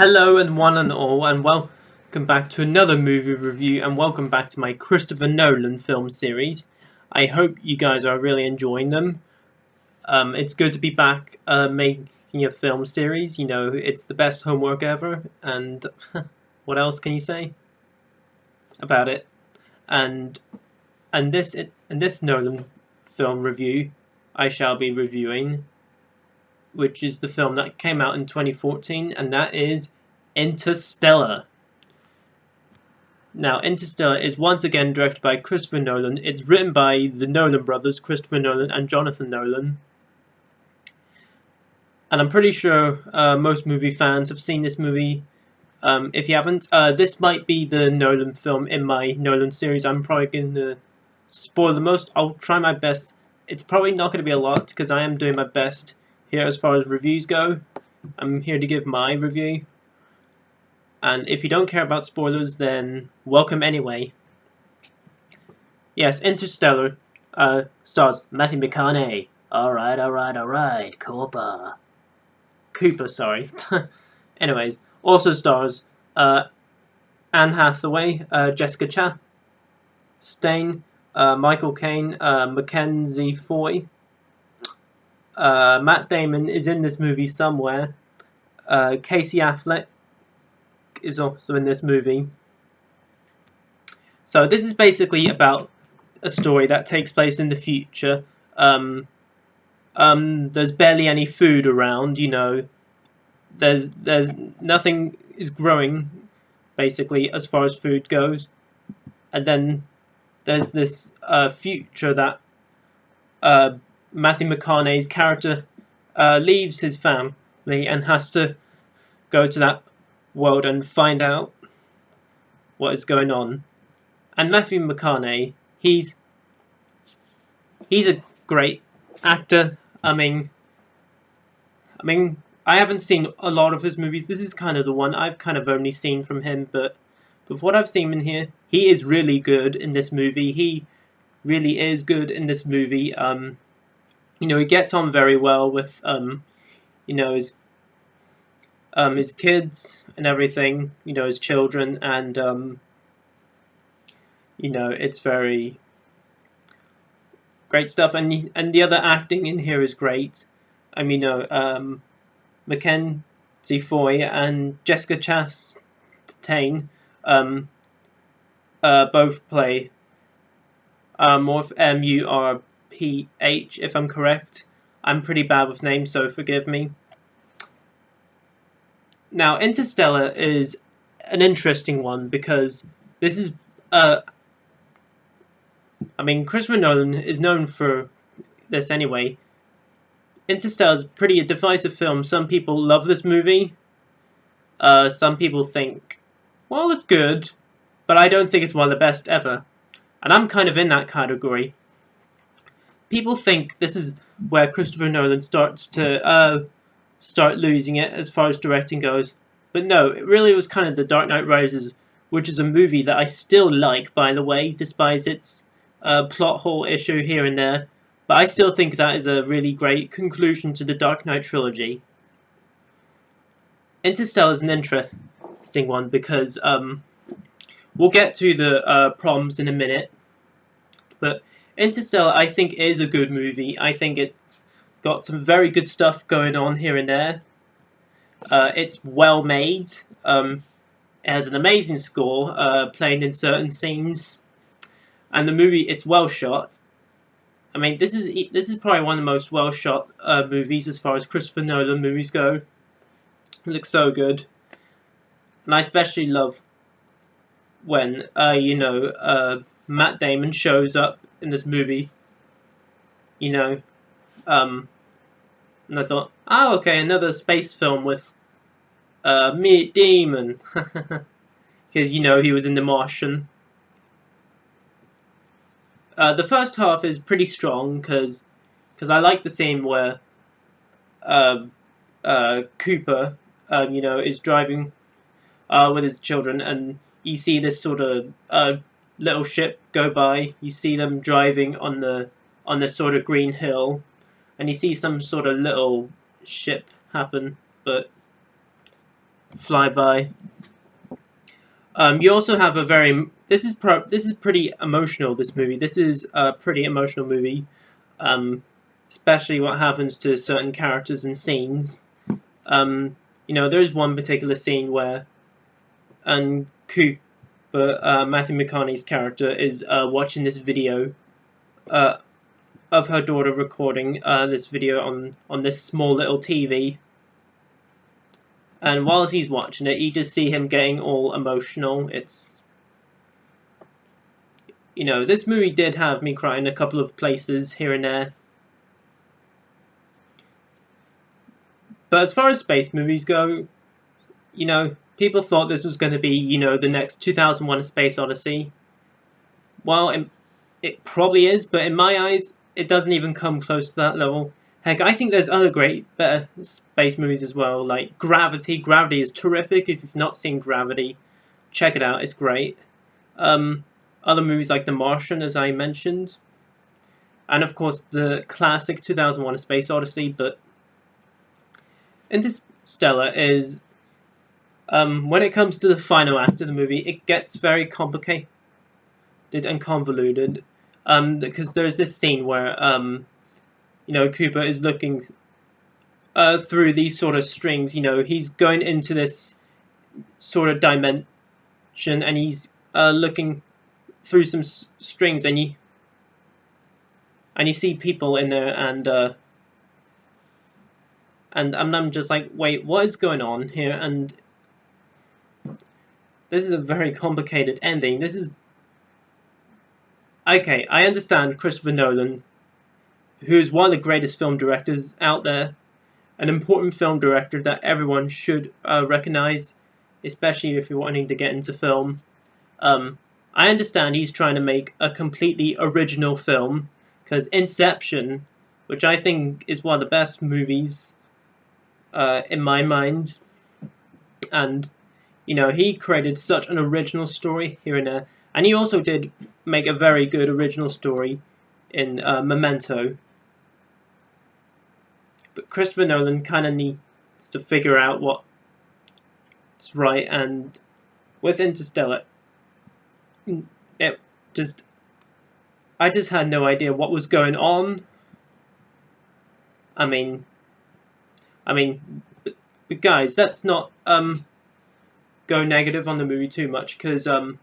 Hello and one and all, and welcome back to another movie review, and welcome back to my Christopher Nolan film series. I hope you guys are really enjoying them. It's good to be back making a film series. You know, it's the best homework ever, and what else can you say about it? And this Nolan film review, I shall be reviewing, which is the film that came out in 2014, and that is Interstellar. Now, Interstellar is once again directed by Christopher Nolan. It's written by the Nolan brothers, Christopher Nolan and Jonathan Nolan. And I'm pretty sure most movie fans have seen this movie. If you haven't, this might be the Nolan film in my Nolan series. I'm probably going to spoil the most. I'll try my best. It's probably not going to be a lot because I am doing my best here as far as reviews go. I'm here to give my review. And if you don't care about spoilers, then welcome anyway. Yes, Interstellar stars Matthew McConaughey. Alright, Cooper, sorry. Anyways, also stars Anne Hathaway, Jessica Chastain, Michael Caine, Mackenzie Foy. Matt Damon is in this movie somewhere. Casey Affleck is also in this movie. So this is basically about a story that takes place in the future. There's barely any food around, you know. There's nothing is growing, basically, as far as food goes. And then there's this future that Matthew McConaughey's character leaves his family and has to go to that world and find out what is going on. And Matthew McConaughey, he's a great actor. I mean, I haven't seen a lot of his movies. This is kind of the one I've kind of only seen from him, but what I've seen in here, he is really good in this movie. He really is good in this movie. You know, he gets on very well with you know, his kids and everything, you know, his children, and you know, it's very great stuff. And the other acting in here is great. I mean, you know, Mackenzie Foy and Jessica Chastain both play Morph, M-U-R-P-H, if I'm correct. I'm pretty bad with names, so forgive me. Now, Interstellar is an interesting one because this is, I mean, Christopher Nolan is known for this anyway. Interstellar is pretty a divisive film. Some people love this movie. Some people think, well, it's good, but I don't think it's one of the best ever. And I'm kind of in that category. People think this is where Christopher Nolan starts to start losing it as far as directing goes. But no, it really was kind of The Dark Knight Rises, which is a movie that I still like, by the way, despite its plot hole issue here and there. But I still think that is a really great conclusion to the Dark Knight trilogy. Interstellar is an interesting one because we'll get to the problems in a minute. But Interstellar, I think, is a good movie. I think it's got some very good stuff going on here and there. It's well made. It has an amazing score playing in certain scenes, and the movie, it's well shot. I mean, this is probably one of the most well shot movies as far as Christopher Nolan movies go. It looks so good, and I especially love when you know, Matt Damon shows up in this movie. You know. And I thought, oh, okay, another space film with Matt Damon. Because, you know, he was in The Martian. The first half is pretty strong, because I like the scene where Cooper, you know, is driving with his children, and you see this sort of little ship go by. You see them driving on the sort of green hill, and you see some sort of little ship happen, but fly by. You also have a very this is pretty emotional. This movie. This is a pretty emotional movie, especially what happens to certain characters and scenes. There's one particular scene where Cooper, Matthew McConaughey's character, is watching this video of her daughter recording this video on this small little TV. And whilst he's watching it, you just see him getting all emotional. This movie did have me crying a couple of places here and there. But as far as space movies go, people thought this was going to be, the next 2001: A Space Odyssey. Well, it probably is, but in my eyes, it doesn't even come close to that level. Heck, I think there's other better space movies as well, like Gravity. Gravity is terrific. If you've not seen Gravity, check it out. It's great. Other movies like The Martian, as I mentioned. And of course, the classic 2001: A Space Odyssey. But Interstellar is, when it comes to the final act of the movie, it gets very complicated and convoluted. Because there's this scene where Cooper is looking through these sort of strings. He's going into this sort of dimension, and he's looking through some strings, and you see people in there, and I'm just like, wait, what is going on here? And this is a very complicated ending. This is okay. I understand Christopher Nolan, who's one of the greatest film directors out there, an important film director that everyone should recognize, especially if you're wanting to get into film. I understand he's trying to make a completely original film, because Inception, which I think is one of the best movies in my mind, and he created such an original story here and there, and he also did make a very good original story in Memento. But Christopher Nolan kind of needs to figure out what's right, and with Interstellar, I just had no idea what was going on. I mean, but guys, let's not go negative on the movie too much, because the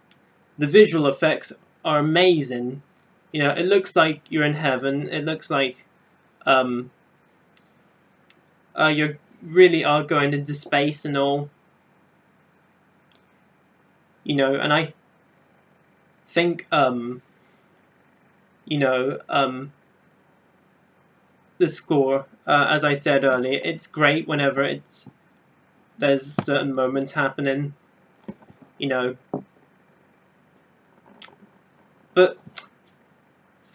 visual effects are amazing. It looks like you're in heaven. It looks like you really are going into space and all. And I think the score, as I said earlier, it's great whenever there's certain moments happening, But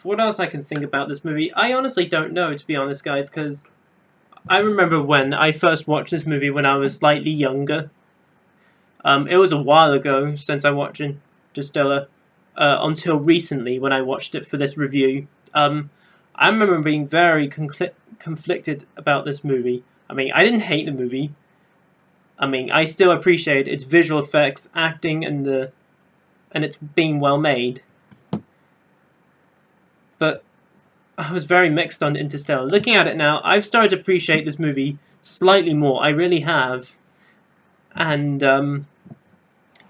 what else I can think about this movie? I honestly don't know, to be honest, guys, because I remember when I first watched this movie when I was slightly younger. It was a while ago since I watched Interstellar, until recently when I watched it for this review. I remember being very conflicted about this movie. I didn't hate the movie. I still appreciate its visual effects, acting, and it's being well made. But I was very mixed on Interstellar. Looking at it now, I've started to appreciate this movie slightly more. I really have. And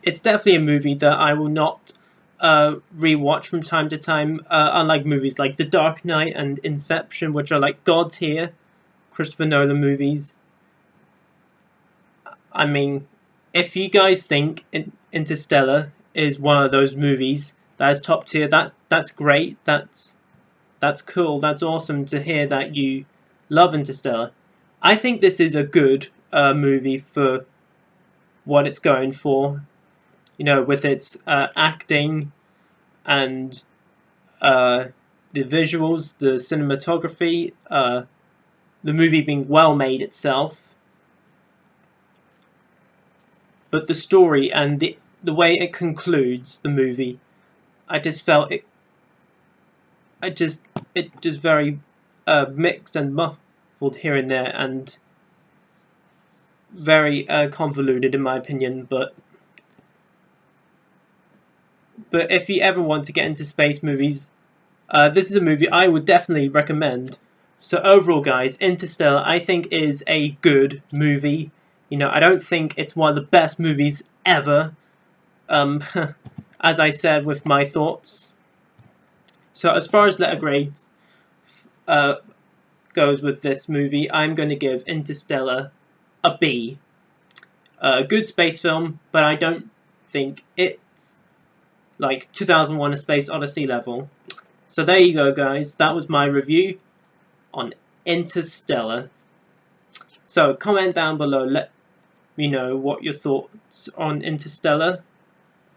it's definitely a movie that I will not rewatch from time to time, unlike movies like The Dark Knight and Inception, which are like god tier Christopher Nolan movies. If you guys think Interstellar is one of those movies that is top tier, that's great. That's cool. That's awesome to hear that you love Interstellar. I think this is a good movie for what it's going for. With its acting and the visuals, the cinematography, the movie being well made itself. But the story and the way it concludes the movie, I just felt it just very mixed and muffled here and there, and very convoluted in my opinion, but if you ever want to get into space movies, this is a movie I would definitely recommend. So overall, guys, Interstellar I think is a good movie. You know, I don't think it's one of the best movies ever, as I said with my thoughts. So as far as letter grades goes with this movie, I'm going to give Interstellar a B. A good space film, but I don't think it's like 2001: A Space Odyssey level. So there you go, guys. That was my review on Interstellar. So comment down below, let me know what your thoughts on Interstellar.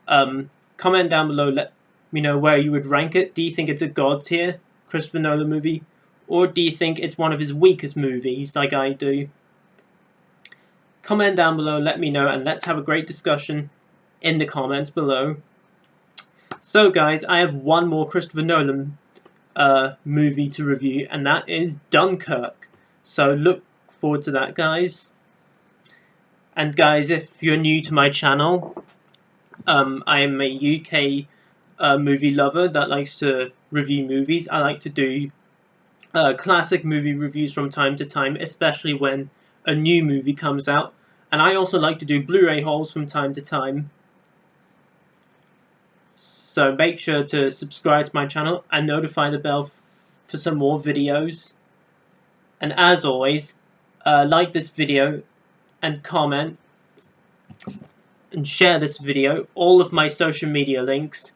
Comment down below, let me know where you would rank it. Do you think it's a god tier Christopher Nolan movie, or do you think it's one of his weakest movies like I do? Comment down below, let me know, and let's have a great discussion in the comments below. So guys, I have one more Christopher Nolan movie to review, and that is Dunkirk. So look forward to that, guys. And guys, if you're new to my channel, I am a UK movie lover that likes to review movies. I like to do classic movie reviews from time to time, especially when a new movie comes out. And I also like to do Blu-ray hauls from time to time. So make sure to subscribe to my channel and notify the bell for some more videos. And as always, like this video and comment and share this video. All of my social media links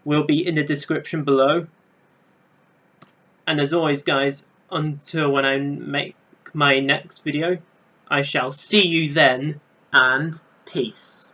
will be in the description below. And as always, guys, until when I make my next video, I shall see you then, and peace.